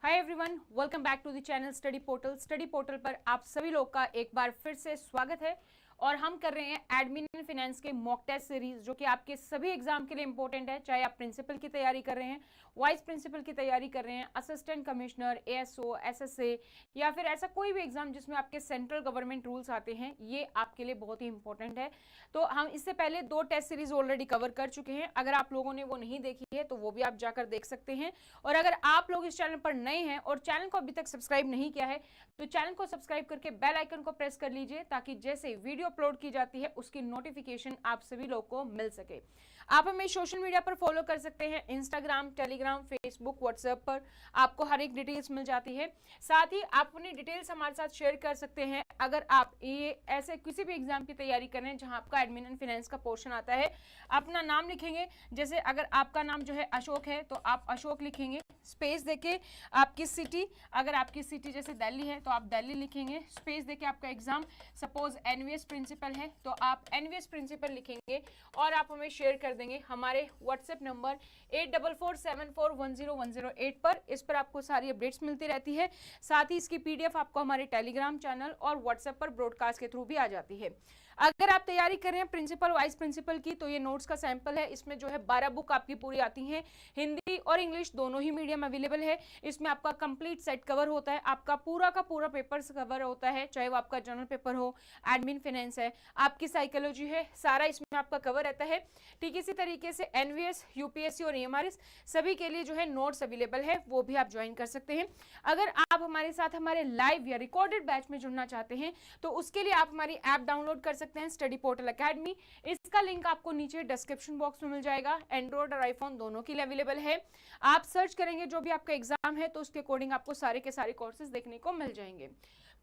Hi everyone, welcome back to the channel study portal. Study portal पर आप सभी लोग का एक बार फिर से स्वागत है और हम कर रहे हैं एडमिन एंड फाइनेंस के मॉक टेस्ट सीरीज, जो कि आपके सभी एग्जाम के लिए इंपॉर्टेंट है। चाहे आप प्रिंसिपल की तैयारी कर रहे हैं, वाइस प्रिंसिपल की तैयारी कर रहे हैं, असिस्टेंट कमिश्नर, एएसओ, एसएसए या फिर ऐसा कोई भी एग्जाम जिसमें आपके सेंट्रल गवर्नमेंट रूल्स आते हैं, ये आपके लिए बहुत ही इंपॉर्टेंट है। तो हम इससे पहले 2 टेस्ट सीरीज ऑलरेडी कवर कर चुके हैं। अगर आप लोगों ने वो नहीं देखी है तो वो भी आप जाकर देख सकते हैं। और अगर आप लोग इस चैनल पर नए हैं और चैनल को अभी तक सब्सक्राइब नहीं किया है तो चैनल को सब्सक्राइब करके बेल आइकन को प्रेस कर लीजिए, ताकि जैसे वीडियो अपलोड की जाती है उसकी नोटिफिकेशन आप सभी लोग को मिल सके। आप हमें सोशल मीडिया पर फॉलो कर सकते हैं, इंस्टाग्राम, टेलीग्राम, फेसबुक, व्हाट्सएप पर आपको हर एक डिटेल्स मिल जाती है। साथ ही आप अपनी डिटेल्स हमारे साथ शेयर कर सकते हैं अगर आप ये ऐसे किसी भी एग्जाम की तैयारी कर रहे हैं जहां आपका एडमिन एंड फाइनेंस का पोर्शन आता है। अपना नाम लिखेंगे, जैसे अगर आपका नाम जो है अशोक है तो आप अशोक लिखेंगे, स्पेस देके आपकी सिटी, अगर आपकी सिटी जैसे दिल्ली है तो आप दिल्ली लिखेंगे, स्पेस देके आपका एग्जाम, सपोज एनवीएस प्रिंसिपल है तो आप एनवीएस प्रिंसिपल लिखेंगे और आप हमें शेयर कर देंगे हमारे व्हाट्सएप नंबर 8447410108 पर। इस पर आपको सारी अपडेट्स मिलती रहती है। साथ ही इसकी पीडीएफ आपको हमारे टेलीग्राम चैनल और व्हाट्सएप पर ब्रॉडकास्ट के थ्रू भी आ जाती है। अगर आप तैयारी कर रहे हैं प्रिंसिपल वाइस प्रिंसिपल की तो ये नोट्स का सैंपल है। इसमें जो है 12 बुक आपकी पूरी आती हैं, हिंदी और इंग्लिश दोनों ही मीडियम अवेलेबल है। इसमें आपका कंप्लीट सेट कवर होता है, आपका पूरा का पूरा पेपर कवर होता है, चाहे वो आपका जनरल पेपर हो, एडमिन फाइनेंस है, आपकी साइकोलॉजी है, सारा इसमें आपका कवर रहता है। ठीक इसी तरीके से एनवीएस, यूपीएससी और ईएमआरएस सभी के लिए जो है नोट्स अवेलेबल है, वो भी आप ज्वाइन कर सकते हैं। अगर आप हमारे साथ हमारे लाइव या रिकॉर्डेड बैच में जुड़ना चाहते हैं तो उसके लिए आप हमारी ऐप डाउनलोड कर सकते हैं, स्टडी पोर्टल एकेडमी। इसका लिंक आपको नीचे डिस्क्रिप्शन बॉक्स में मिल जाएगा। एंड्रॉइड और आईफोन दोनों के लिए अवेलेबल है। आप सर्च करेंगे जो भी आपका एग्जाम है तो उसके अकॉर्डिंग आपको सारे के सारे कोर्सेज देखने को मिल जाएंगे।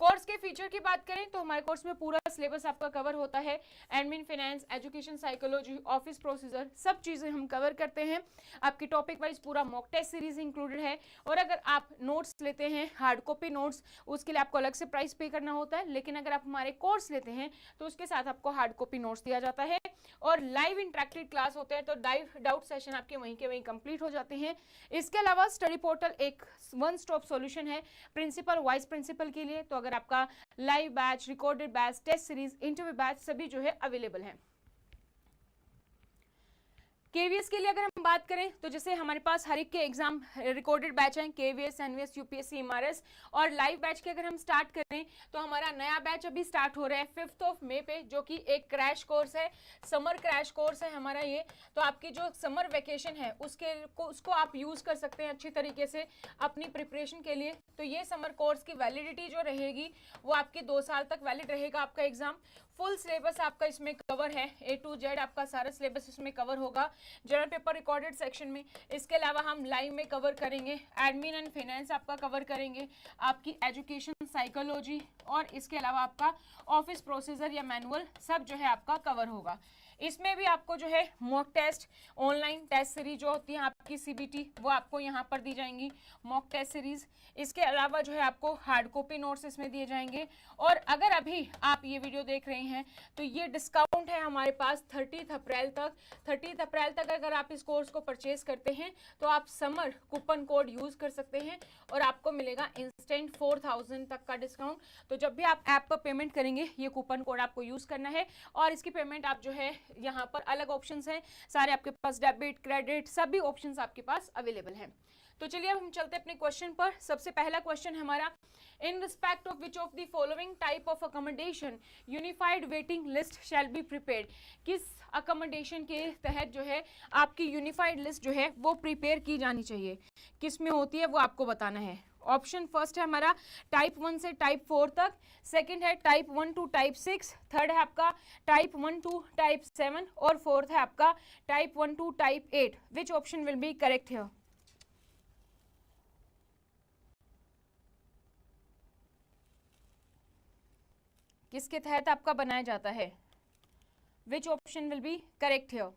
कोर्स के फीचर की बात करें तो हमारे कोर्स में पूरा सिलेबस आपका कवर होता है। Admin finance, education psychology, office procedure, सब चीजें हम कवर करते हैं। आपकी टॉपिक वाइज पूरा मॉक टेस्ट सीरीज इंक्लूडेड है। और अगर आप नोट्स लेते हैं, हार्ड कॉपी नोट्स, उसके लिए आपको अलग से प्राइस पे करना होता है। लेकिन अगर आप हमारे कोर्स लेते हैं तो उसके साथ आपको हार्ड कॉपी नोट्स दिया जाता है और लाइव इंटरेक्टिव क्लास होते हैं, तो डाउट सेशन आपके वहीं के वहीं कंप्लीट हो जाते हैं। इसके अलावा स्टडी पोर्टल एक वन स्टॉप सॉल्यूशन है प्रिंसिपल वाइस प्रिंसिपल के लिए। तो अगर आपका live batch, recorded batch, test series, interview batch सभी जो है अवेलेबल है। केवीएस के लिए अगर हम बात करें तो जैसे हमारे पास हर एक के एग्जाम रिकॉर्डेड बैच हैं, केवीएस, एनवीएस, यूपीएससी, एमआरएस। और लाइव बैच के अगर हम स्टार्ट करें तो हमारा नया बैच अभी स्टार्ट हो रहा है 5 मई पे, जो कि एक क्रैश कोर्स है, समर क्रैश कोर्स है हमारा ये। तो आपकी जो समर वेकेशन है उसको आप यूज कर सकते हैं अच्छी तरीके से अपनी प्रिपरेशन के लिए। तो ये समर कोर्स की वैलिडिटी जो रहेगी वो आपकी 2 साल तक वैलिड रहेगा आपका एग्जाम। फुल सिलेबस आपका इसमें कवर है, A to Z आपका सारा सिलेबस इसमें कवर होगा जनरल पेपर रिकॉर्डेड सेक्शन में। इसके अलावा हम लाइव में कवर करेंगे एडमिन एंड फाइनेंस आपका कवर करेंगे, आपकी एजुकेशन साइकोलॉजी और इसके अलावा आपका ऑफिस प्रोसीजर या मैनुअल सब जो है आपका कवर होगा। इसमें भी आपको जो है mock test, online test series जो होती है आपकी सीबीटी, वो आपको यहाँ पर दी जाएंगी मॉक टेस्ट सीरीज। इसके अलावा जो है आपको हार्ड कॉपी नोट्स इसमें दिए जाएंगे। और अगर अभी आप ये वीडियो देख रहे हैं तो ये डिस्काउंट है हमारे पास 30 अप्रैल तक। 30 अप्रैल तक अगर आप इस कोर्स को परचेज करते हैं तो आप समर कूपन कोड यूज कर सकते हैं और आपको मिलेगा इंस्टेंट 4000 तक का डिस्काउंट। तो जब भी आप ऐप पर पेमेंट करेंगे ये कूपन कोड आपको यूज करना है और इसकी पेमेंट आप जो है यहाँ पर अलग ऑप्शंस हैं सारे आपके पास, डेबिट, क्रेडिट, सभी ऑप्शंस आपके पास अवेलेबल हैं। तो चलिए अब हम चलते हैं अपने क्वेश्चन पर। सबसे पहला क्वेश्चन है हमारा, in respect of which of the following type of accommodation unified waiting list shall be prepared. किस अकोमोडेशन के तहत जो है आपकी यूनिफाइड लिस्ट जो है वो प्रिपेयर की जानी चाहिए, किस में होती है वो आपको बताना है। ऑप्शन फर्स्ट है हमारा टाइप 1 से टाइप 4 तक, सेकंड है टाइप 1 टू टाइप 6, थर्ड है आपका टाइप 1 टू टाइप 7 और फोर्थ है आपका type 1 to type 8। Which option will be correct here? किसके तहत आपका बनाया जाता है? Which option will be correct here?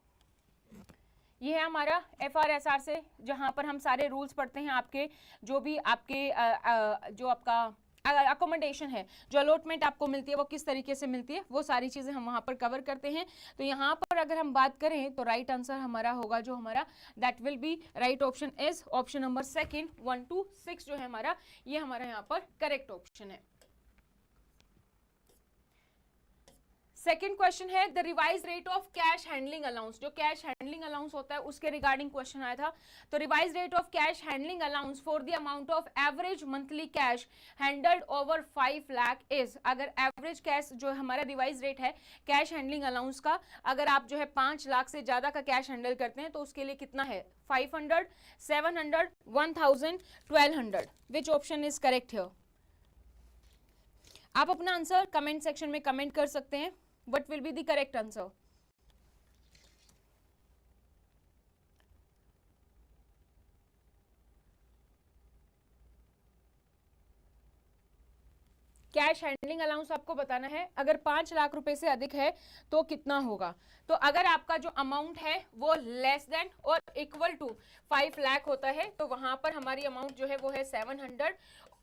ये है हमारा FRSR से, जहां पर हम सारे रूल्स पढ़ते हैं आपके, जो भी आपके जो आपका अकोमोडेशन है, जो अलॉटमेंट आपको मिलती है वो किस तरीके से मिलती है, वो सारी चीजें हम वहां पर कवर करते हैं। तो यहाँ पर अगर हम बात करें तो राइट आंसर हमारा होगा जो हमारा that will be right option is option number second, 1 to 6 जो है हमारा, ये हमारा यहाँ पर करेक्ट ऑप्शन है। सेकेंड क्वेश्चन है the revise rate of cash handling allowance, जो कैश हैंडलिंग अलाउंस होता है उसके रिगार्डिंग क्वेश्चन आया था। तो revise rate of cash handling allowance for the amount of average monthly cash handled over 5 lakh is, अगर एवरेज कैश जो हमारा रिवाइज रेट है कैश हैंडलिंग अलाउंस का, अगर आप जो है 5 लाख से ज्यादा का कैश हैंडल करते हैं तो उसके लिए कितना है, 500, 700, 1000, 1200, विच ऑप्शन इज करेक्ट हियर। आप अपना आंसर कमेंट सेक्शन में कमेंट कर सकते हैं, what will be the correct answer। Cash handling allowance आपको बताना है, अगर 5 लाख रुपए से अधिक है तो कितना होगा। तो अगर आपका जो अमाउंट है वो लेस देन और इक्वल टू 5 लाख होता है तो वहां पर हमारी अमाउंट जो है वो है 700,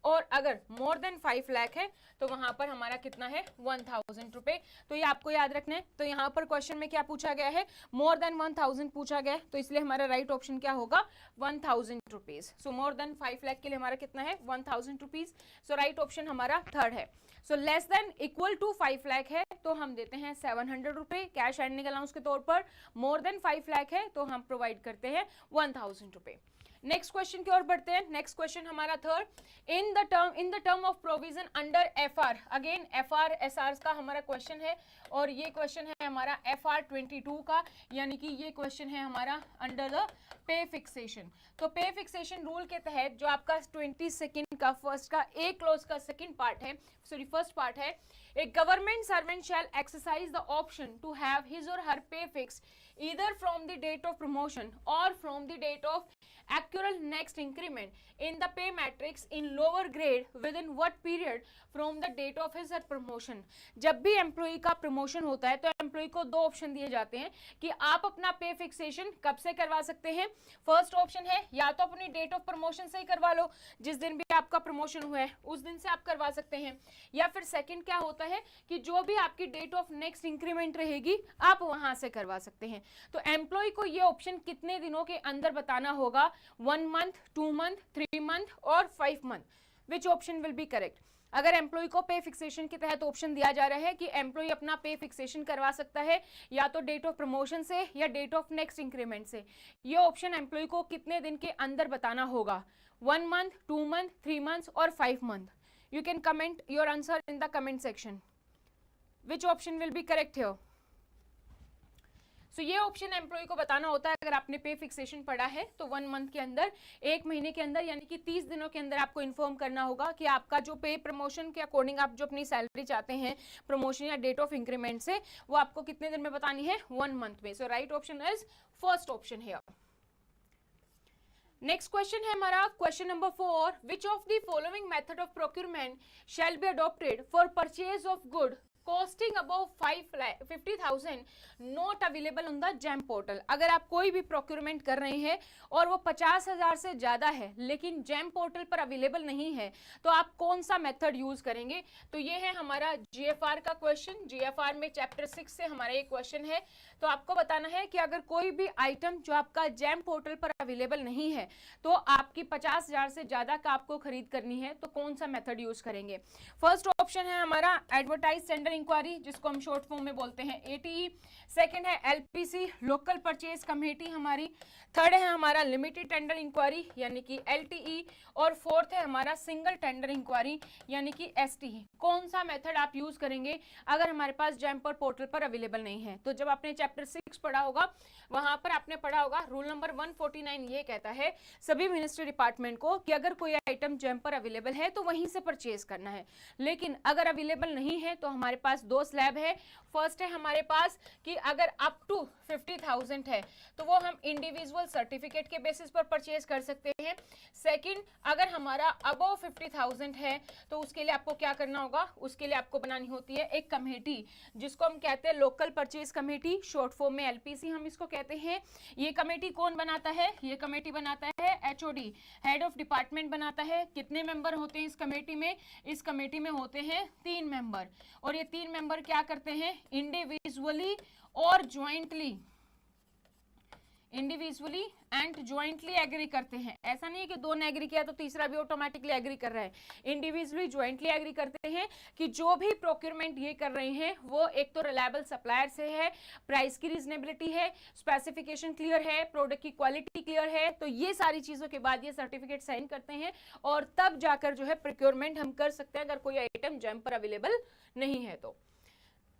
और अगर मोर देन 5 लाख है तो वहां पर हमारा कितना है 1000 रुपए। तो ये आपको याद रखना है। तो यहाँ पर क्वेश्चन में क्या पूछा गया है, मोर देन 1000 पूछा गया है, तो इसलिए हमारा राइट ऑप्शन क्या होगा 1000 rupees. So more than 5 lakh के लिए हमारा कितना है 1000 रुपीज। सो राइट ऑप्शन हमारा थर्ड है। So less than equal to 5 lakh है तो हम देते हैं 700 रुपए कैश हैंडलिंग अलाउंस के तौर पर, मोर देन 5 लाख है तो हम प्रोवाइड करते हैं 1000 रुपए। नेक्स्ट क्वेश्चन की ओर बढ़ते हैं। नेक्स्ट क्वेश्चन हमारा third, in the term of provision under FR, again FR SR का हमारा क्वेश्चन है, और ये क्वेश्चन है हमारा एफआर 22 का, यानी कि ये क्वेश्चन है हमारा अंडर द पे फिक्सेशन। तो पे फिक्सेशन रूल के तहत जो आपका 22 का फर्स्ट का ए क्लोज का सेकंड पार्ट है, सॉरी फर्स्ट पार्ट है, a government servant shall exercise the option to have his or her pay fixed either from the date of promotion or from the date of actual next increment in the pay matrix in lower grade within what period from the date of his promotion। जब भी employ का promotion होता है तो employ को दो option दिए जाते हैं कि आप अपना पे फिक्सेशन कब से करवा सकते हैं। फर्स्ट ऑप्शन है या तो अपनी डेट ऑफ प्रमोशन से ही करवा लो, जिस दिन भी आपका प्रमोशन हुआ है उस दिन से आप करवा सकते हैं, या फिर सेकंड क्या होता है कि जो भी आपकी डेट ऑफ नेक्स्ट इंक्रीमेंट रहेगी आप वहां से करवा सकते हैं। तो एम्प्लॉय को ये ऑप्शन कितने दिनों के अंदर बताना होगा, 1 मंथ, 2 मंथ, 3 मंथ और 5 month, which option will be correct. अगर एम्प्लॉय को पे फिक्सेशन के तहत ऑप्शन दिया जा रहा है कि एम्प्लॉय अपना पे फिक्सेशन करवा सकता है या तो डेट ऑफ प्रमोशन से या डेट ऑफ नेक्स्ट इंक्रीमेंट से, ये ऑप्शन एम्प्लॉय को कितने दिन के अंदर बताना होगा, 1 मंथ, 2 मंथ, 3 मंथ और 5 month. You can comment your answer in the comment section, which option will be correct here. So ये ऑप्शन एम्प्लॉय को बताना होता है अगर आपने पे फिक्सेशन पढ़ा है तो 1 मंथ के अंदर, 1 महीने के अंदर, यानी कि 30 दिनों के अंदर आपको इन्फॉर्म करना होगा कि आपका जो पे प्रमोशन के अकॉर्डिंग आप जो अपनी सैलरी चाहते हैं प्रमोशन या डेट ऑफ इंक्रीमेंट से, वो आपको कितने दिन में बतानी है, 1 मंथ में। So right option is first option है। नेक्स्ट क्वेश्चन है हमारा question number 4, which of the following method of procurement shall be adopted for purchase of good costing above 50,000 not available on the GeM portal. अगर आप कोई भी procurement कर रहे हैं और वो 50,000 से ज्यादा है लेकिन जेम पोर्टल पर अवेलेबल नहीं है तो आप कौन सा मेथड यूज करेंगे। तो ये है हमारा जीएफआर का क्वेश्चन। जीएफआर में चैप्टर 6 से हमारा ये क्वेश्चन है। तो आपको बताना है कि अगर कोई भी आइटम जो आपका जेम पोर्टल पर अवेलेबल नहीं है तो आपकी 50,000 से ज्यादा का आपको खरीद करनी है तो कौन सा मेथड यूज करेंगे। फर्स्ट ऑप्शन है हमारा एडवर्टाइज टेंडर इंक्वायरी, जिसको हम शॉर्ट फॉर्म में बोलते हैं एटीई। सेकंड है एलपीसी, लोकल परचेज कमेटी हमारी। थर्ड है हमारा लिमिटेड टेंडर इंक्वायरी यानी कि एलटीई, और फोर्थ है हमारा सिंगल टेंडर इंक्वायरी यानी कि एसटीई। कौन सा मेथड आप यूज करेंगे अगर हमारे पास जेमपर पोर्टल पर अवेलेबल नहीं है। तो जब आपने चैप्टर 6 पढ़ा होगा वहां पर आपने पढ़ा होगा रूल नंबर 149 ये कहता है सभी मिनिस्ट्री डिपार्टमेंट को कि अगर कोई आइटम जेम पर अवेलेबल है तो वहीं से परचेज करना है, लेकिन अगर अवेलेबल नहीं है तो हमारे पास दो स्लैब है। फर्स्ट है हमारे पास कि अगर अप टू 50,000 है तो वो हम इंडिविजुअल सर्टिफिकेट के बेसिस पर परचेज कर सकते हैं। सेकंड, अगर हमारा अबव 50,000 है तो उसके लिए आपको क्या करना होगा, उसके लिए आपको बनानी होती है एक कमेटी, जिसको हम कहते हैं local purchase committee, short form में एलपीसी हम इसको कहते हैं। ये कमेटी कौन बनाता है, ये कमेटी बनाता है एचओडी, हेड ऑफ डिपार्टमेंट बनाता है। कितने मेंबर होते हैं इस कमेटी में, इस कमेटी में होते हैं 3 मेंबर, और ये 3 मेंबर क्या करते हैं, इंडिविजुअली और jointly, individually and jointly agree करते हैं। ऐसा नहीं है कि दो ने एग्री किया तो तीसरा भी ऑटोमेटिकली एग्री कर रहा है, इंडिविजुअली ज्वाइंटली एग्री करते हैं कि जो भी प्रोक्योरमेंट ये कर रहे हैं वो एक तो रिलायबल सप्लायर से है, प्राइस की रीजनेबिलिटी है, स्पेसिफिकेशन क्लियर है, प्रोडक्ट की क्वालिटी क्लियर है। तो ये सारी चीजों के बाद ये सर्टिफिकेट साइन करते हैं और तब जाकर जो है प्रोक्योरमेंट हम कर सकते हैं, अगर कोई आइटम जैम पर अवेलेबल नहीं है तो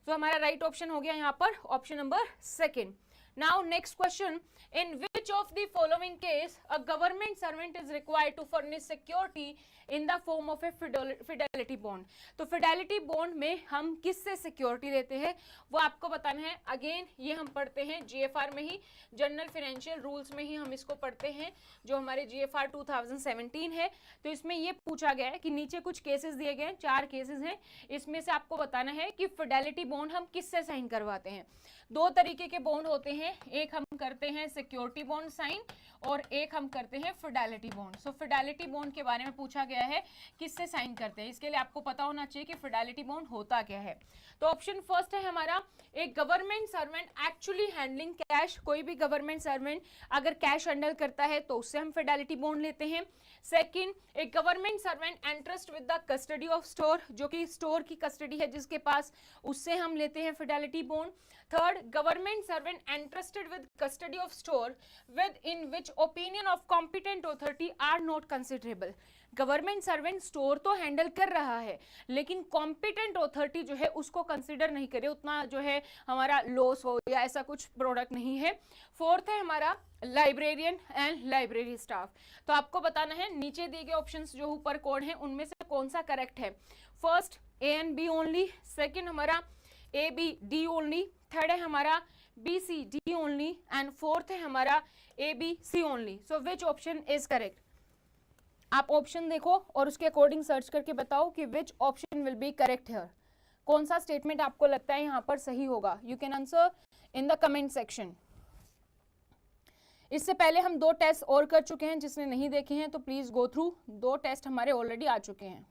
हमारा राइट ऑप्शन हो गया यहाँ पर option number second. Now next question, in which of the following case a government servant is required to furnish security in the form of a fidelity bond? तो fidelity bond में हम किससे security लेते हैं वो आपको बताना है। अगेन ये हम पढ़ते हैं जीएफआर में ही, जनरल फाइनेंशियल रूल्स में ही हम इसको पढ़ते हैं, जो हमारे जीएफआर 2017 है। तो इसमें ये पूछा गया है कि नीचे कुछ केसेस दिए गए हैं, 4 केसेस हैं, इसमें से आपको बताना है कि फिडेलिटी बॉन्ड हम किससे साइन करवाते हैं। 2 तरीके के बॉन्ड होते हैं, एक हम करते हैं सिक्योरिटी बॉन्ड साइन और एक हम करते हैं फिडेलिटी बॉन्ड। सो फिडेलिटी बॉन्ड के बारे में पूछा गया है किससे साइन करते हैं, इसके लिए आपको पता होना चाहिए कि फिडेलिटी बॉन्ड होता क्या है। तो ऑप्शन फर्स्ट है हमारा, एक government servant actually handling cash, कोई भी गवर्नमेंट सर्वेंट अगर कैश हैंडल करता है तो उससे हम फिडेलिटी बॉन्ड लेते हैं। सेकंड, एक government servant entrust with the custody of store, जो कि स्टोर की कस्टडी है जिसके पास, उससे हम लेते हैं fidelity bond. Third, government servant entrusted with custody of store within which opinion of competent authority are not considerable. Government servant store तो हैंडल कर रहा है लेकिन कॉम्पिटेंट अथॉरिटी जो है उसको कंसिडर नहीं करे, उतना जो है हमारा लॉस हो या ऐसा कुछ प्रोडक्ट नहीं है। फोर्थ है हमारा लाइब्रेरियन एंड लाइब्रेरी स्टाफ। तो आपको बताना है नीचे दिए गए ऑप्शंस जो ऊपर कोड हैं उनमें से कौन सा करेक्ट है। First A and B only, second हमारा A B D only, third है हमारा B C D only and fourth है हमारा A B C only. So which option is correct? आप ऑप्शन देखो और उसके अकॉर्डिंग सर्च करके बताओ कि which option will be correct here, कौन सा स्टेटमेंट आपको लगता है यहाँ पर सही होगा। You can answer in the comment section. इससे पहले हम 2 टेस्ट और कर चुके हैं, जिसने नहीं देखे हैं तो प्लीज गो थ्रू, 2 टेस्ट हमारे ऑलरेडी आ चुके हैं।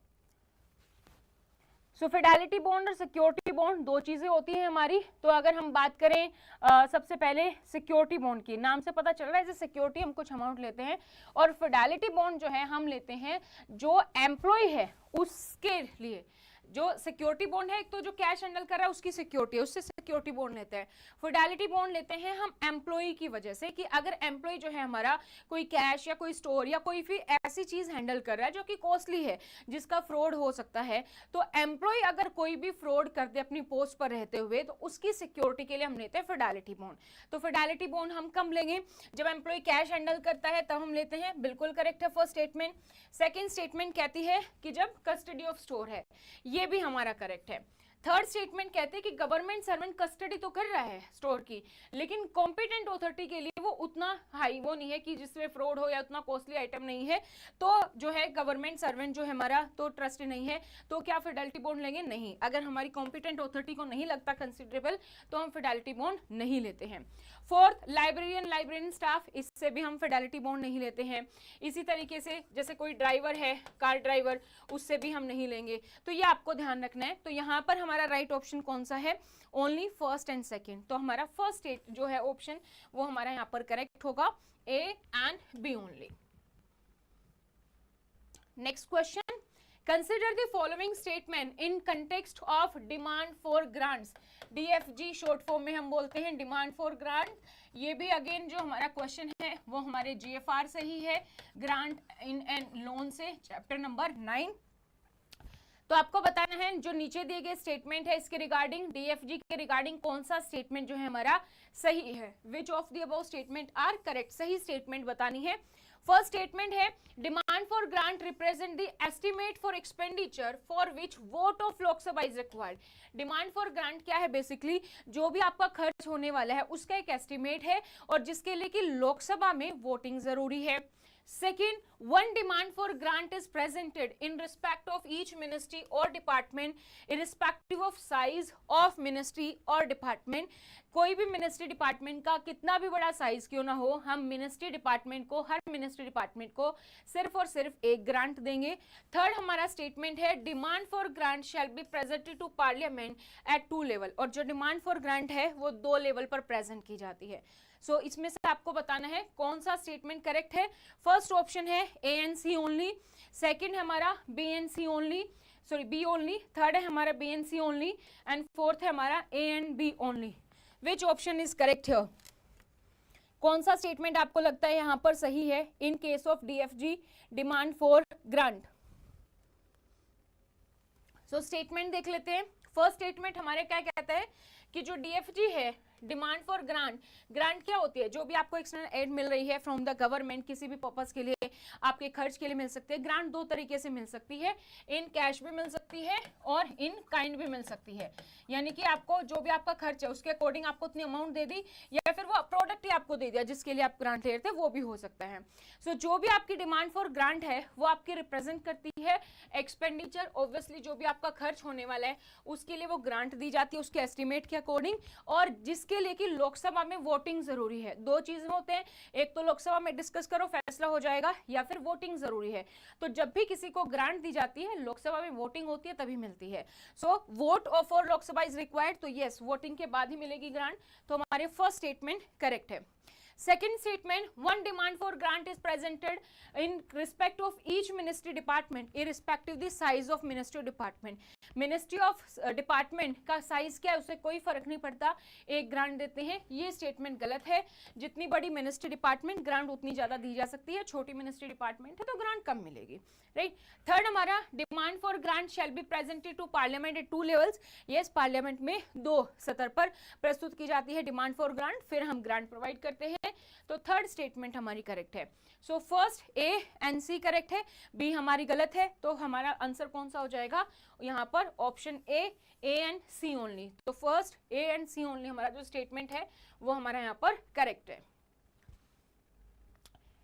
सो फिडेलिटी बॉन्ड और सिक्योरिटी बॉन्ड 2 चीजें होती हैं हमारी। तो अगर हम बात करें सबसे पहले सिक्योरिटी बॉन्ड की, नाम से पता चल रहा है जैसे सिक्योरिटी हम कुछ अमाउंट लेते हैं, और फिडेलिटी बॉन्ड जो है हम लेते हैं जो एम्प्लॉय है उसके लिए। जो सिक्योरिटी बॉन्ड है एक तो जो कैश हैंडल कर रहा है उसकी सिक्योरिटी है, उससे सिक्योरिटी बॉन्ड लेते हैं। फिडेलिटी बॉन्ड लेते हैं हम एम्प्लॉय की वजह से कि अगर एम्प्लॉय जो है हमारा कोई कैश या कोई स्टोर या कोई भी ऐसी चीज हैंडल कर रहा है जो कि कॉस्टली है, जिसका फ्रॉड हो सकता है, तो एम्प्लॉय अगर कोई भी फ्रॉड कर दे अपनी पोस्ट पर रहते हुए तो उसकी सिक्योरिटी के लिए हम लेते हैं फिडेलिटी बॉन्ड। तो फिडेलिटी बॉन्ड हम कब लेंगे? जब एम्प्लॉय कैश हैंडल करता है तब हम लेते हैं, बिल्कुल करेक्ट है फर्स्ट स्टेटमेंट। सेकेंड स्टेटमेंट कहती है कि जब कस्टडी ऑफ स्टोर है, ये भी हमारा करेक्ट है। थर्ड स्टेटमेंट कहते हैं कि गवर्नमेंट सर्वेंट कस्टडी तो कर रहा है स्टोर की, लेकिन कॉम्पिटेंट अथॉरिटी के लिए वो उतना हाई वो नहीं है कि जिसमें फ्रॉड हो या उतना कॉस्टली आइटम नहीं है, तो जो है गवर्नमेंट सर्वेंट जो है हमारा तो ट्रस्टी नहीं है, तो क्या फिडेलिटी बॉन्ड लेंगे? नहीं। अगर हमारी कॉम्पिटेंट अथॉरिटी को नहीं लगता कंसिडरेबल तो हम फिडेलिटी बॉन्ड नहीं लेते हैं। फोर्थ, लाइब्रेरियन स्टाफ, इससे भी हम फिडेलिटी बॉन्ड नहीं लेते हैं। इसी तरीके से जैसे कोई ड्राइवर है, कार ड्राइवर, उससे भी हम नहीं लेंगे। तो ये आपको ध्यान रखना है। तो यहाँ पर हमारा राइट ऑप्शन कौन सा है? Only first and second. तो हमारा फर्स्ट जो है ऑप्शन वो हमारा यहाँ पर करेक्ट होगा, A and B only. Next question, consider the following statement in context of demand for grants. DFG short form में हम बोलते हैं डिमांड फॉर ग्रांट। ये भी अगेन जो हमारा क्वेश्चन है वो हमारे GFR से ही है, ग्रांट इन एंड लोन से, चैप्टर नंबर 9। तो आपको बताना है जो नीचे दिए गए स्टेटमेंट है इसके रिगार्डिंग, DFG के रिगार्डिंग कौन सा स्टेटमेंट जो है हमारा सही है। विच of the above statement are correct, सही स्टेटमेंट बतानी है। फर्स्ट स्टेटमेंट है demand for grant represent the estimate for expenditure for which vote of Lok Sabha is required. Demand for grant क्या है, बेसिकली जो भी आपका खर्च होने वाला है उसका एक एस्टिमेट है और जिसके लिए कि लोकसभा में वोटिंग जरूरी है। Second, one demand for grant is presented in respect of each ministry or department, irrespective of size of ministry or department. कोई भी मिनिस्ट्री डिपार्टमेंट का कितना भी बड़ा साइज क्यों ना हो, हम मिनिस्ट्री डिपार्टमेंट को, हर मिनिस्ट्री डिपार्टमेंट को सिर्फ और सिर्फ एक ग्रांट देंगे। थर्ड हमारा स्टेटमेंट है demand for grant shall be presented to parliament at 2 level, और जो डिमांड फॉर ग्रांट है वो 2 लेवल पर प्रेजेंट की जाती है। सो इसमें से आपको बताना है कौन सा स्टेटमेंट करेक्ट है। फर्स्ट ऑप्शन है A and C only, second है हमारा B and C only, sorry B only, third है हमारा B and C only, and fourth है हमारा A and B only. Which option is correct here? कौन सा स्टेटमेंट आपको लगता है यहां पर सही है in case of DFG demand for grant? So statement देख लेते हैं। फर्स्ट स्टेटमेंट हमारे क्या कहता है कि जो डीएफजी है डिमांड फॉर ग्रांट, ग्रांट क्या होती है? जो भी आपको एक्सटर्नल एड मिल रही है फ्रॉम द गवर्नमेंट, किसी भी पर्पस के लिए, आपके खर्च के लिए मिल सकते हैं। ग्रांट 2 तरीके से मिल सकती है, इन कैश भी मिल सकती है और इन काइंड भी मिल सकती है। यानी कि आपको जो भी आपका खर्च है उसके अकॉर्डिंग आपको उतनी अमाउंट दे दी, या फिर वो प्रोडक्ट ही आपको दे दिया जिसके लिए आप ग्रांट ले रहे थे, वो भी हो सकता है। सो जो भी आपकी डिमांड फॉर ग्रांट है वो आपकी रिप्रेजेंट करती है एक्सपेंडिचर। ऑब्वियसली जो भी आपका खर्च होने वाला है उसके लिए वो ग्रांट दी जाती है उसके एस्टिमेट के अकॉर्डिंग, और जिसके लिए कि लोकसभा में वोटिंग जरूरी है। 2 चीजें होते हैं, एक तो लोकसभा में डिस्कस करो फैसला हो जाएगा, या फिर वोटिंग जरूरी है। तो जब भी किसी को ग्रांट दी जाती है लोकसभा में वोटिंग होती है तभी मिलती है। So vote for Lok Sabha is required, तो यस वोटिंग के बाद ही मिलेगी ग्रांट। तो हमारे फर्स्ट स्टेटमेंट करेक्ट है। Second statement, one demand for grant is presented in respect of each ministry department, irrespective the size of ministry or department. Ministry of department का size क्या है उससे कोई फर्क नहीं पड़ता, एक ग्रांट देते हैं। ये स्टेटमेंट गलत है। जितनी बड़ी मिनिस्ट्री डिपार्टमेंट ग्रांट उतनी ज्यादा दी जा सकती है, छोटी मिनिस्ट्री डिपार्टमेंट है तो ग्रांट कम मिलेगी, राइट। थर्ड हमारा demand for grant shall be presented to parliament at 2 levels. Yes, parliament में 2 सतर पर प्रस्तुत की जाती है डिमांड फॉर ग्रांट, फिर हम ग्रांट प्रोवाइड करते हैं। तो थर्ड स्टेटमेंट हमारी करेक्ट है। So first A and C correct है, बी हमारी गलत है। तो हमारा आंसर कौन सा हो जाएगा यहाँ पर? Option A and C only. तो first A and C only हमारा जो स्टेटमेंट है वो हमारा यहाँ पर करेक्ट है।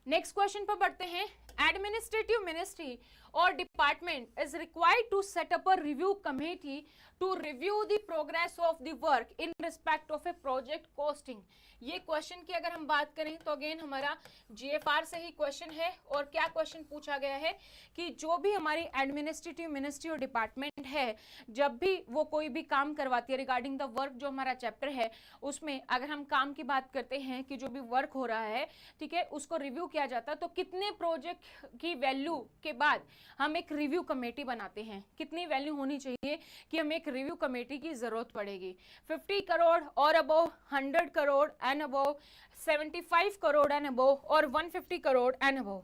नेक्स्ट क्वेश्चन पर बढ़ते हैं। Administrative ministry or department is required to set up a review committee to review the progress of the work in respect of a project costing। ये क्वेश्चन की अगर हम बात करें तो अगेन हमारा जीएफआर से ही क्वेश्चन है, और क्या क्वेश्चन पूछा गया है कि जो भी हमारी एडमिनिस्ट्रेटिव मिनिस्ट्री और डिपार्टमेंट है जब भी वो कोई भी काम करवाती है रिगार्डिंग द वर्क, जो हमारा चैप्टर है उसमें अगर हम काम की बात करते हैं कि जो भी वर्क हो रहा है, ठीक है, उसको रिव्यू किया जाता है। तो कितने प्रोजेक्ट की वैल्यू के बाद हम एक रिव्यू कमेटी बनाते हैं, कितनी वैल्यू होनी चाहिए कि हमें एक रिव्यू कमेटी की जरूरत पड़ेगी? 50 करोड़ और above, 100 crore and above, 75 crore and above, और 150 crore and above.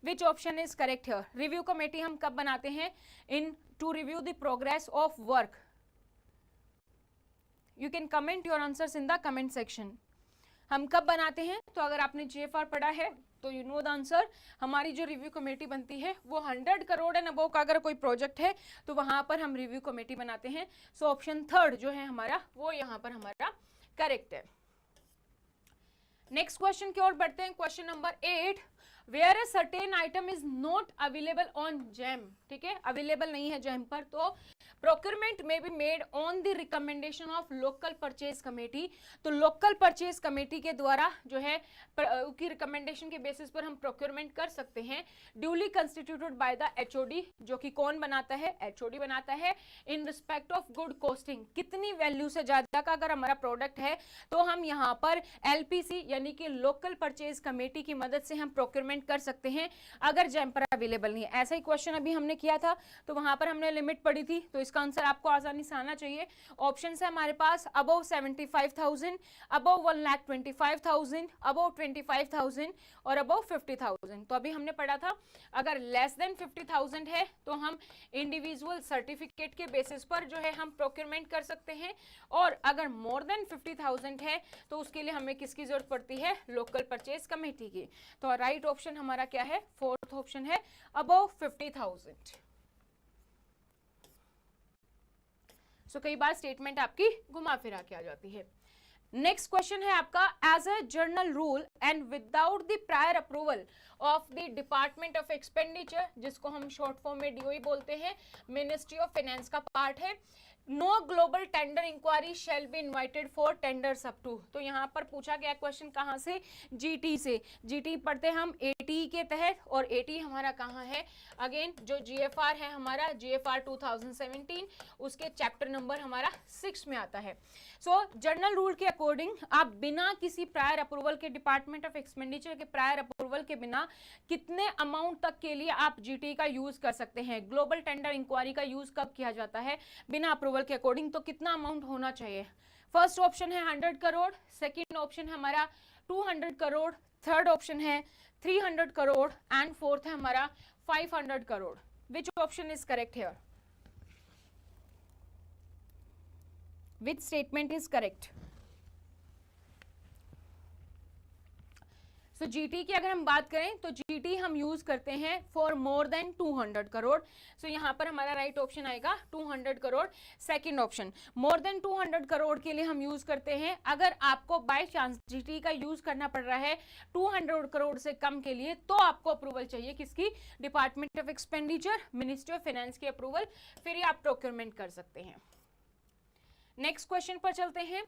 Which option is correct here? Review committee हम कब बनाते हैं? In to review the progress of work. You can comment your answers in the comment section. हम कब बनाते हैं? तो अगर आपने जीएफआर पढ़ा है तो यू नो द आंसर। हमारी जो रिव्यू कमेटी बनती है वो 100 करोड़ एंड अबव का अगर कोई प्रोजेक्ट है तो वहां पर हम रिव्यू कमेटी बनाते हैं। सो ऑप्शन थर्ड जो है हमारा वो यहाँ पर हमारा करेक्ट है। नेक्स्ट क्वेश्चन की ओर बढ़ते हैं। Question number 8, where a certain item is not available on GeM, ठीक है, अवेलेबल नहीं है जैम पर, तो प्रोक्योरमेंट में be made on the recommendation of local purchase committee. तो लोकल परचेज कमेटी के द्वारा जो है की रिकमेंडेशन के बेसिस पर हम प्रोक्योरमेंट कर सकते हैं। Duly constituted by the HOD, जो कि कौन बनाता है? एचओडी बनाता है। In respect of good costing, कितनी वैल्यू से ज्यादा का अगर हमारा प्रोडक्ट है तो हम यहाँ पर एलपीसी यानी कि लोकल परचेज कमेटी की मदद से हम प्रोक्योरमेंट कर सकते हैं अगर जैम पर अवेलेबल नहीं है। ऐसा ही क्वेश्चन अभी हमने किया था तो वहां पर हमने लिमिट पढ़ी थी, तो इसका आंसर आपको आसानी से आना चाहिए। ऑप्शन है हमारे पास अबव 75,000, अबव 1,25,000, अबव 25,000 और अबव 50,000। तो अभी हमने पढ़ा था अगर लेस देन 50,000 है तो हम इंडिविजुअल सर्टिफिकेट के बेसिस पर जो है हम प्रोक्योरमेंट कर सकते हैं, और अगर मोर देन 50,000 है तो उसके लिए हमें किसकी जरूरत पड़ती है? लोकल परचेज कमेटी की। तो राइट ऑप्शन ऑप्शन हमारा क्या है, फोर्थ ऑप्शन है अबव 50,000। सो कई बार स्टेटमेंट आपकी घुमा फिरा के आ जाती है। नेक्स्ट क्वेश्चन है आपका, as a general rule and without the prior approval of the department of expenditure, जिसको हम शॉर्ट फॉर्म में डीओई बोलते हैं, मिनिस्ट्री ऑफ फाइनेंस का पार्ट है, no global tender inquiry shall be invited for tenders up to. तो यहाँ पर पूछा गया क्वेश्चन कहाँ से, जीटी से। जीटी पढ़ते हम एटी के तहत, और एटी हमारा कहाँ है, अगेन जो जीएफआर है हमारा, जीएफआर 2017, उसके चैप्टर नंबर हमारा 6 में आता है। सो जनरल रूल के अकॉर्डिंग आप बिना किसी प्रायर अप्रूवल के, डिपार्टमेंट ऑफ एक्सपेंडिचर के प्रायर अप्रूवल के बिना कितने अमाउंट तक के लिए आप जीटी का यूज कर सकते हैं। ग्लोबल टेंडर इंक्वायरी का यूज कब किया जाता है, बिना अप्रूवल के अकॉर्डिंग, तो कितना अमाउंट होना चाहिए। फर्स्ट ऑप्शन है 100 करोड़, सेकंड ऑप्शन है हमारा 200 करोड़, थर्ड ऑप्शन है 300 करोड़ एंड फोर्थ है हमारा 500 करोड़। विच option is correct here, which statement is correct. So GT की अगर हम बात करें तो जीटी हम यूज करते हैं फॉर मोर देन 200 करोड़। सो यहाँ पर हमारा राइट ऑप्शन आएगा 200 crore. Second option, more than 200 crore के लिए हम यूज करते हैं अगर आपको बाय चांस जीटी का यूज करना पड़ रहा है 200 करोड़ से कम के लिए, तो आपको अप्रूवल चाहिए किसकी, department of expenditure, ministry of finance की अप्रूवल, फिर ही आप प्रोक्योरमेंट कर सकते हैं। नेक्स्ट क्वेश्चन पर चलते हैं।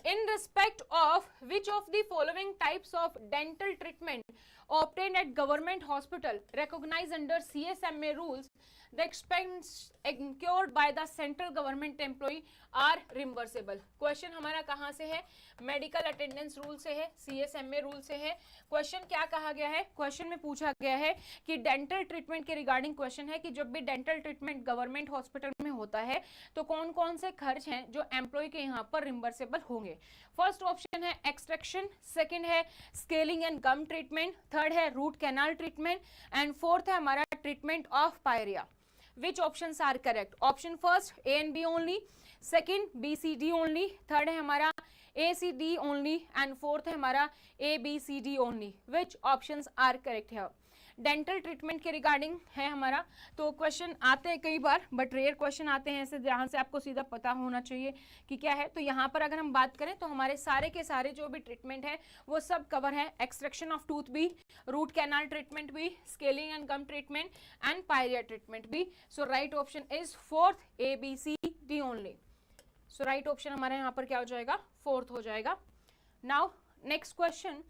In respect of which of the following types of dental treatment obtained at government hospital recognized under CSMA rules, the expense incurred by the central government employee are reimbursable। Question हमारा कहाँ से है, medical attendance rule से है, CSMA rule से है। Question क्या कहा गया है, क्वेश्चन में पूछा गया है कि डेंटल ट्रीटमेंट के रिगार्डिंग क्वेश्चन है कि जब भी डेंटल ट्रीटमेंट गवर्नमेंट हॉस्पिटल में होता है तो कौन कौन से खर्च हैं जो एम्प्लॉय के यहाँ पर रिम्बर्सेबल होंगे। फर्स्ट ऑप्शन है एक्सट्रैक्शन, सेकंड है scaling and gum treatment, third है root canal treatment and fourth है हमारा treatment of pyorrhoea. Which options are correct? Option first A and B only, second B C D only, third है हमारा A C D only and fourth है हमारा A B C D only. Which options are correct here? Dental treatment के regarding है हमारा, तो question आते हैं कई बार बट रेयर क्वेश्चन आते हैं ऐसे जहाँ से आपको सीधा पता होना चाहिए कि क्या है। तो यहाँ पर अगर हम बात करें तो हमारे सारे के सारे जो भी ट्रीटमेंट है वो सब कवर है, एक्सट्रैक्शन ऑफ टूथ भी, रूट कैनाल ट्रीटमेंट भी, scaling and gum treatment and pyorrhoea treatment भी। So right option is fourth A B C D only. So right option हमारा यहाँ पर क्या हो जाएगा, फोर्थ हो जाएगा। Now next question,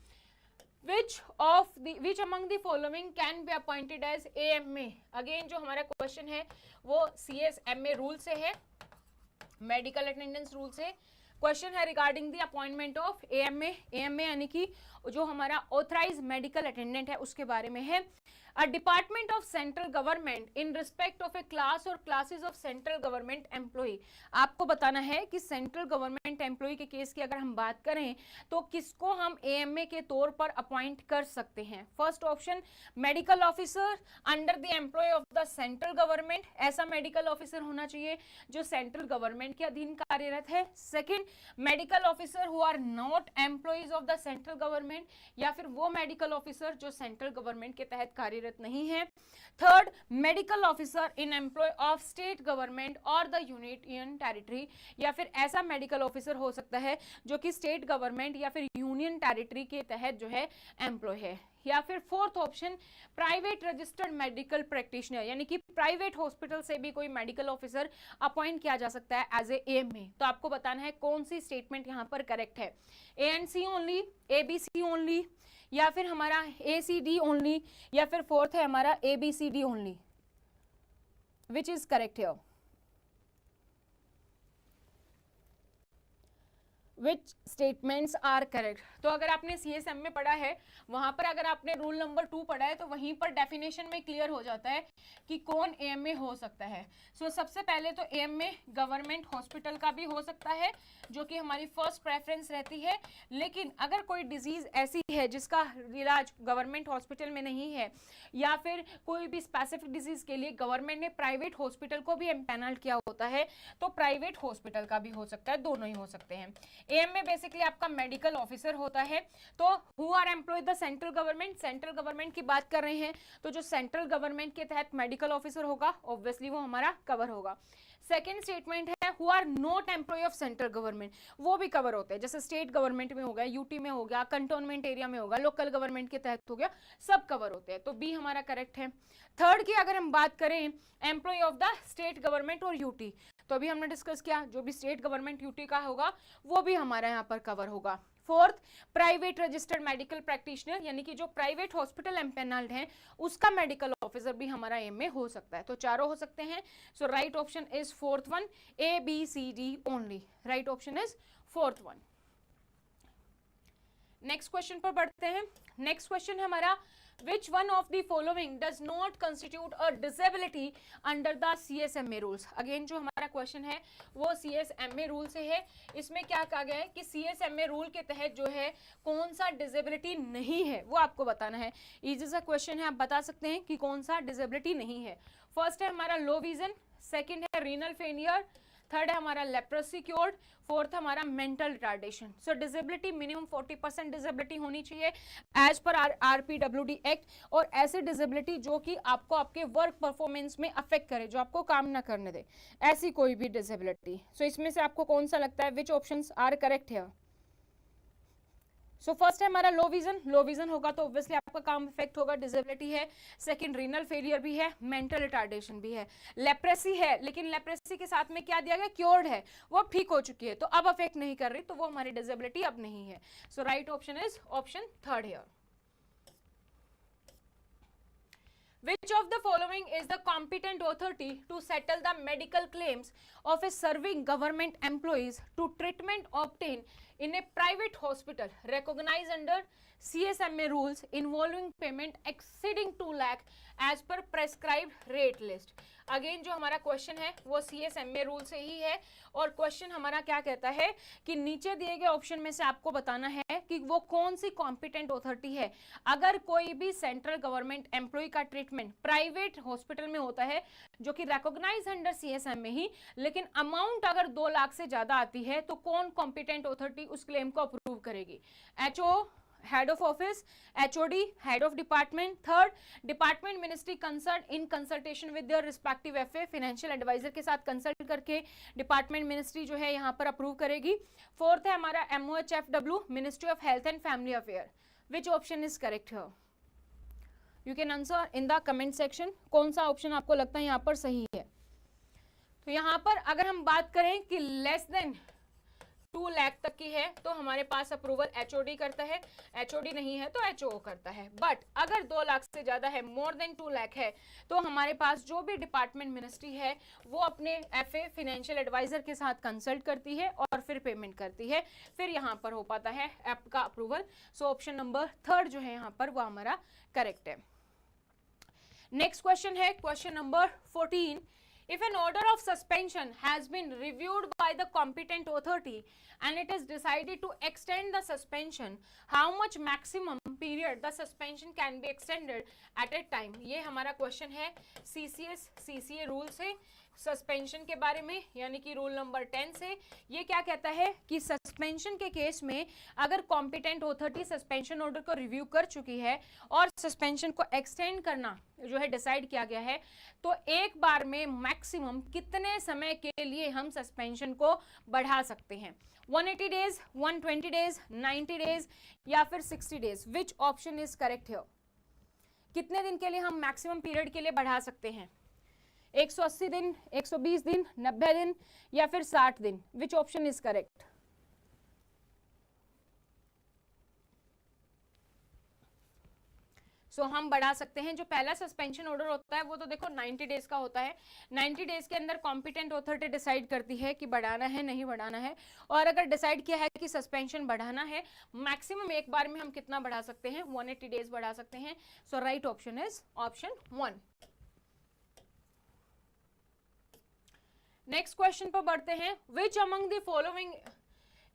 which among the following can be appointed as AMA। Again जो हमारा क्वेश्चन है वो CSMA रूल से है, मेडिकल अटेंडेंस रूल से। क्वेश्चन है regarding the appointment of AMA। AMA यानी कि जो हमारा ऑथराइज मेडिकल अटेंडेंट है उसके बारे में है। A department of central government in respect of a class or classes of central government employee। आपको बताना है कि सेंट्रल गवर्नमेंट एम्प्लॉय के केस की अगर हम बात करें तो किसको हम AMA के तौर पर अपॉइंट कर सकते हैं। First option medical officer under the employ of the central government, ऐसा मेडिकल ऑफिसर होना चाहिए जो सेंट्रल गवर्नमेंट के अधीन कार्यरत है। Second, medical officer who are not employees of the central government, या फिर वो मेडिकल ऑफिसर जो सेंट्रल गवर्नमेंट के तहत कार्यरत नहीं है। Third, medical officer in employ of state government और द यूनियन टेरिटरी, या फिर ऐसा मेडिकल ऑफिसर हो सकता है जो कि स्टेट गवर्नमेंट या फिर यूनियन टेरिटरी के तहत जो है एम्प्लॉय है। या फिर fourth option private registered medical practitioner, यानी कि प्राइवेट हॉस्पिटल से भी कोई मेडिकल ऑफिसर अपॉइंट किया जा सकता है एज ए AMA। तो आपको बताना है कौन सी स्टेटमेंट यहाँ पर करेक्ट है, A and C only, A B C only, या फिर हमारा A C D ओनली, या फिर फोर्थ है हमारा A B C D only. Which is correct here, which statements are correct. तो अगर आपने CSM में पढ़ा है, वहां पर अगर आपने रूल नंबर 2 पढ़ा है तो वहीं पर डेफिनेशन में क्लियर हो जाता है कि कौन AMA हो सकता है। सो सबसे पहले तो AMA गवर्नमेंट हॉस्पिटल का भी हो सकता है जो कि हमारी फर्स्ट प्रेफरेंस रहती है, लेकिन अगर कोई डिजीज ऐसी है जिसका इलाज गवर्नमेंट हॉस्पिटल में नहीं है, या फिर कोई भी स्पेसिफिक डिजीज के लिए गवर्नमेंट ने प्राइवेट हॉस्पिटल को भी एम्पैनल किया होता है, तो प्राइवेट हॉस्पिटल का भी हो सकता है, दोनों ही हो सकते हैं। एएम में बेसिकली आपका मेडिकल ऑफिसर होता है। तो who are employ the central government, central government की बात कर रहे हैं तो जो सेंट्रल गवर्नमेंट के तहत मेडिकल ऑफिसर होगा ऑब्वियसली वो हमारा कवर होगा। सेकेंड स्टेटमेंट है who are not employ of central government, वो भी कवर होते हैं, जैसे स्टेट गवर्नमेंट में हो गया, यूटी में हो गया, कंटोनमेंट एरिया में होगा, लोकल गवर्नमेंट के तहत हो गया, सब कवर होते हैं, तो बी हमारा करेक्ट है। थर्ड की अगर हम बात करें employ of the state government और यूटी, तो अभी हमने डिस्कस किया जो भी स्टेट गवर्नमेंट यूटी का होगा वो भी हमारा यहाँ पर कवर होगा। Fourth, private registered medical practitioner, यानी कि जो प्राइवेट हॉस्पिटल एम्पेनल्ड है उसका मेडिकल ऑफिसर भी हमारा एम में हो सकता है, तो चारों हो सकते हैं। So right option is fourth one, A B C D only, right option is fourth one. Next question पर बढ़ते हैं। नेक्स्ट क्वेश्चन है हमारा Which one of the following does not constitute a disability under the CSMA rules? Again जो हमारा question है वो CSMA rule से है। इसमें क्या कहा गया है कि CSMA रूल के तहत जो है कौन सा डिसेबिलिटी नहीं है वो आपको बताना है। इजी सा क्वेश्चन है, आप बता सकते हैं कि कौन सा डिसेबिलिटी नहीं है। फर्स्ट है हमारा लो विजन, सेकेंड है रीनल फेलियर, थर्ड है हमारा लेप्रोसी क्योर्ड, फोर्थ हमारा मेंटल रिटार्डेशन। सो डिसेबिलिटी मिनिमम 40% डिसेबिलिटी होनी चाहिए एज पर RPWD एक्ट, और ऐसे डिसेबिलिटी जो कि आपको आपके वर्क परफॉर्मेंस में अफेक्ट करे, जो आपको काम ना करने दे, ऐसी कोई भी डिसेबिलिटी। सो इसमें से आपको कौन सा लगता है, विच ऑप्शंस आर करेक्ट है? सो फर्स्ट है हमारा लो विजन, लो विजन होगा तो ऑब्वियसली आपका काम इफेक्ट होगा, डिसेबिलिटी है। सेकंड रीनल फेलियर भी है, मेंटल रिटार्डेशन भी है, लेप्रेसी है, लेकिन लेप्रेसी के साथ में क्या दिया गया, क्योर्ड है, वो ठीक हो चुकी है तो अब अफेक्ट नहीं कर रही, तो वो हमारी डिसेबिलिटी अब नहीं है। So right option is option third here. Which of the following is the competent authority to settle the medical claims of a serving government employees to treatment obtained in a private hospital recognized under CSMA rules involving payment exceeding 2 lakh as per prescribed rate list? Again जो हमारा question है वो CSMA rule से ही है, और question हमारा क्या कहता है कि नीचे दिए गए ऑप्शन में से आपको बताना है कि वो कौन सी कॉम्पिटेंट अथॉरिटी है। अगर कोई भी सेंट्रल गवर्नमेंट एम्प्लॉय का ट्रीटमेंट प्राइवेट हॉस्पिटल में होता है जो कि रिकॉग्नाइज अंडर CSMA ही, लेकिन अमाउंट अगर 2 लाख से ज्यादा आती है तो कौन कॉम्पिटेंट अथॉरिटी उस क्लेम को अप्रूव करेगी? HO head of office, HOD head of department, third department ministry concern in consultation with their respective FA, financial advisor के साथ कंसल्ट करके डिपार्टमेंट मिनिस्ट्री जो है यहाँ पर अप्रूव करेगी। फोर्थ है हमारा MOHFW, ministry of health and family affair. Which option is correct here? You can answer in the comment section, कौन सा ऑप्शन आपको लगता है यहाँ पर सही है। तो यहाँ पर अगर हम बात करें कि लेस देन 2 लाख तक की है तो हमारे पास अप्रूवल HOD करता है, HOD नहीं है तो HO करता है, बट अगर 2 लाख से ज्यादा है, मोर देन 2 लाख है, तो हमारे पास जो भी डिपार्टमेंट मिनिस्ट्री है वो अपने FA फाइनेंशियल एडवाइजर के साथ कंसल्ट करती है और फिर पेमेंट करती है, फिर यहाँ पर हो पाता है ऐप का approval. So option number third जो है यहाँ पर वो हमारा करेक्ट है। नेक्स्ट क्वेश्चन है question number 14। If an order of suspension has been reviewed by the competent authority and it is decided to extend the suspension, how much maximum period the suspension can be extended at a time? ये हमारा question है CCA rule से suspension के बारे में, यानी कि rule number 10 से। ये क्या कहता है कि सस्पेंशन के केस में अगर कॉम्पिटेंट अथॉरिटी सस्पेंशन ऑर्डर को रिव्यू कर चुकी है और सस्पेंशन को एक्सटेंड करना जो है डिसाइड किया गया है, तो एक बार में मैक्सिमम कितने समय के लिए हम सस्पेंशन को बढ़ा सकते हैं? 180 डेज, 120 डेज, 90 डेज या फिर 60 days? Which option is correct here? कितने दिन के लिए हम मैक्सिमम पीरियड के लिए बढ़ा सकते हैं? 180 दिन, 120 दिन, 90 दिन या फिर 60 दिन? Which option is correct? So हम बढ़ा सकते हैं। जो पहला सस्पेंशन ऑर्डर होता है वो तो देखो 90 डेज का होता है। 90 डेज के अंदर कॉम्पिटेंट अथॉरिटी डिसाइड करती है कि बढ़ाना है नहीं बढ़ाना है, और अगर डिसाइड किया है कि सस्पेंशन बढ़ाना है, मैक्सिमम एक बार में हम कितना बढ़ा सकते हैं? 180 डेज बढ़ा सकते हैं। So right option is option 1। Next question पर बढ़ते हैं। Which among the following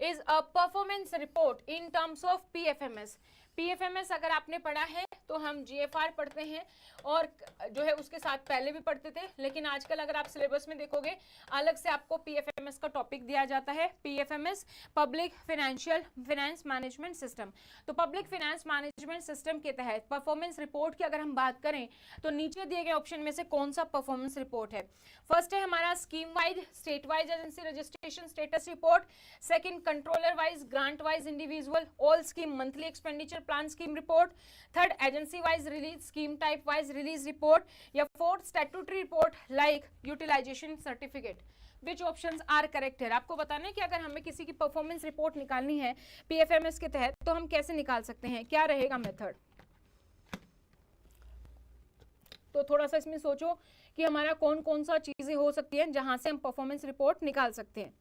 is a performance report in terms of PFMS? PFMS अगर आपने पढ़ा है तो हम GFR पढ़ते हैं और जो है उसके साथ पहले भी पढ़ते थे, लेकिन आजकल अगर आप सिलेबस में देखोगे अलग से आपको PFMS का टॉपिक दिया जाता है। PFMS public finance management system. तो पब्लिक फाइनेंस मैनेजमेंट सिस्टम के तहत परफॉर्मेंस रिपोर्ट की अगर हम बात करें तो नीचे दिए गए ऑप्शन में से कौन सा परफॉर्मेंस रिपोर्ट है? फर्स्ट है हमारा scheme wise state wise agency registration status report, second controller wise grant wise individual all scheme monthly expenditure plan scheme report, third agency wise release scheme type wise release report, या fourth statutory report like utilisation certificate. Which options are correct है? आपको बताना है कि अगर हमें किसी की परफॉर्मेंस रिपोर्ट निकालनी है PFMS के तहत तो हम कैसे निकाल सकते हैं, क्या रहेगा मेथड? तो थोड़ा सा इसमें सोचो कि हमारा कौन कौन सा चीजें हो सकती हैं जहां से हम परफॉर्मेंस रिपोर्ट निकाल सकते हैं।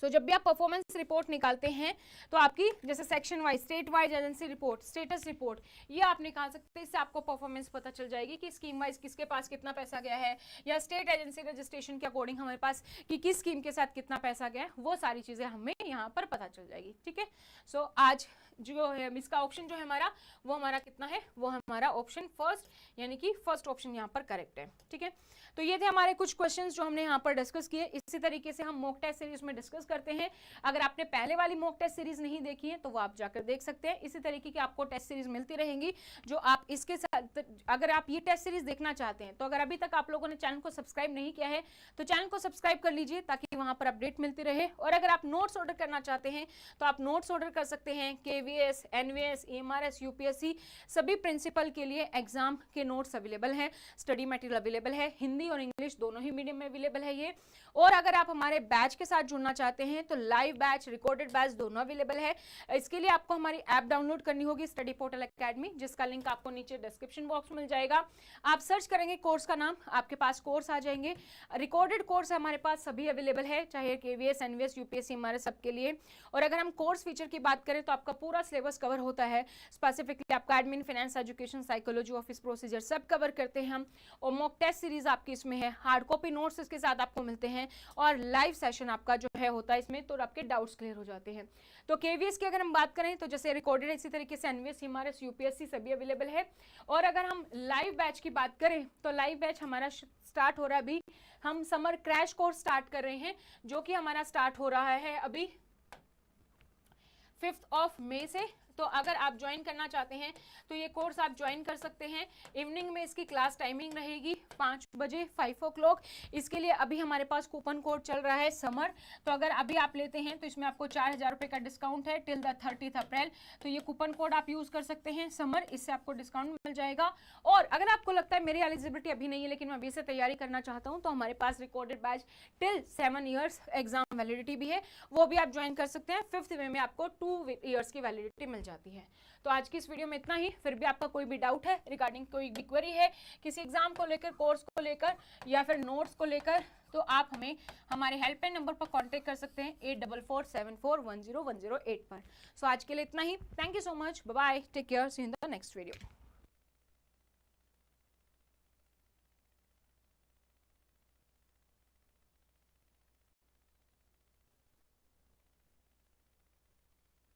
सो जब भी आप परफॉर्मेंस रिपोर्ट निकालते हैं तो आपकी जैसे section wise state wise agency report status report ये आप निकाल सकते हैं। इससे आपको परफॉर्मेंस पता चल जाएगी कि स्कीम वाइज किसके पास कितना पैसा गया है, या स्टेट एजेंसी रजिस्ट्रेशन के अकॉर्डिंग हमारे पास कि किस स्कीम के साथ कितना पैसा गया है, वो सारी चीजें हमें यहाँ पर पता चल जाएगी। ठीक है, सो आज जो है इसका ऑप्शन जो है हमारा वो हमारा कितना है, वो हमारा ऑप्शन फर्स्ट, यानी कि फर्स्ट ऑप्शन यहाँ पर करेक्ट है। ठीक है, तो ये थे हमारे कुछ क्वेश्चंस जो हमने यहाँ पर डिस्कस किए। इसी तरीके से हम मॉक टेस्ट सीरीज में डिस्कस करते हैं। अगर आपने पहले वाली मॉक टेस्ट सीरीज नहीं देखी है तो वो आप जाकर देख सकते हैं। इसी तरीके की आपको टेस्ट सीरीज मिलती रहेंगी जो आप इसके साथ, अगर आप ये टेस्ट सीरीज देखना चाहते हैं तो अगर अभी तक आप लोगों ने चैनल को सब्सक्राइब नहीं किया है तो चैनल को सब्सक्राइब कर लीजिए ताकि वहां पर अपडेट मिलती रहे। और अगर आप नोट्स ऑर्डर करना चाहते हैं तो आप नोट्स ऑर्डर कर सकते हैं। KVS, NVS, EMRS, UPSC सभी प्रिंसिपल के लिए एग्जाम के नोट्स अवेलेबल हैं, स्टडी मटेरियल अवेलेबल है, हिंदी और इंग्लिश दोनों ही मीडियम में अवेलेबल है ये। और अगर आप हमारे बैच के साथ जुड़ना चाहते हैं तो लाइव बैच रिकॉर्डेड बैच दोनों अवेलेबल है। इसके लिए आपको हमारी ऐप डाउनलोड करनी होगी स्टडी पोर्टल एकेडमी, जिसका लिंक आपको नीचे डिस्क्रिप्शन बॉक्स में मिल जाएगा। आप सर्च करेंगे कोर्स का नाम, आपके पास कोर्स आ जाएंगे। रिकॉर्डेड कोर्स हमारे पास सभी अवेलेबल है, चाहे KVS, NVS, UPSC हमारे सबके लिए। और अगर हम कोर्स फीचर की बात करें तो आपका पूरा सिलेबस कवर होता है। स्पेसिफिकली आपका admin, finance, education, psychology, office procedure सब कवर करते हैं हम। और मॉक टेस्ट सीरीज आपकी इसमें है, हार्ड कॉपी नोट्स इसके साथ आपको मिलते हैं और लाइव सेशन आपका जो है होता है इसमें, तो आपके डाउट्स क्लियर हो जाते हैं। तो KVS की अगर हम बात करें तो जैसे रिकॉर्डेड इसी तरीके से NVS, EMRS, UPSC सभी अवेलेबल है। और अगर हम लाइव बैच की बात करें तो लाइव बैच हमारा स्टार्ट हो रहा है अभी, हम समर क्रैश कोर्स स्टार्ट कर रहे हैं जो कि हमारा स्टार्ट हो रहा है अभी 5 मई से। तो अगर आप ज्वाइन करना चाहते हैं तो ये कोर्स आप ज्वाइन कर सकते हैं। इवनिंग में इसकी क्लास टाइमिंग रहेगी 5 बजे 5 o'clock। इसके लिए अभी हमारे पास कूपन कोड चल रहा है समर, तो अगर अभी आप लेते हैं तो इसमें आपको 4000 रुपये का डिस्काउंट है टिल द 30 अप्रैल। तो ये कूपन कोड आप यूज कर सकते हैं समर, इससे आपको डिस्काउंट मिल जाएगा। और अगर आपको लगता है मेरी एलिजिबिलिटी अभी नहीं है लेकिन मैं अभी से तैयारी करना चाहता हूँ तो हमारे पास recorded batch till 7 years exam validity भी है, वो भी आप ज्वाइन कर सकते हैं। 5th मई में आपको 2 years की वैलिडिटी मिल जाती है। तो आज की इस वीडियो में इतना ही। फिर भी आपका कोई भी डाउट है रिगार्डिंग कोई भी क्वेरी है किसी एग्जाम को लेकर, कोर्स को लेकर या फिर नोट्स को लेकर, तो आप हमें हमारे हेल्पलाइन नंबर पर कांटेक्ट कर सकते हैं 8447410108 पर। सो आज के लिए इतना ही। Thank you so much, bye bye, take care, see you in the next video.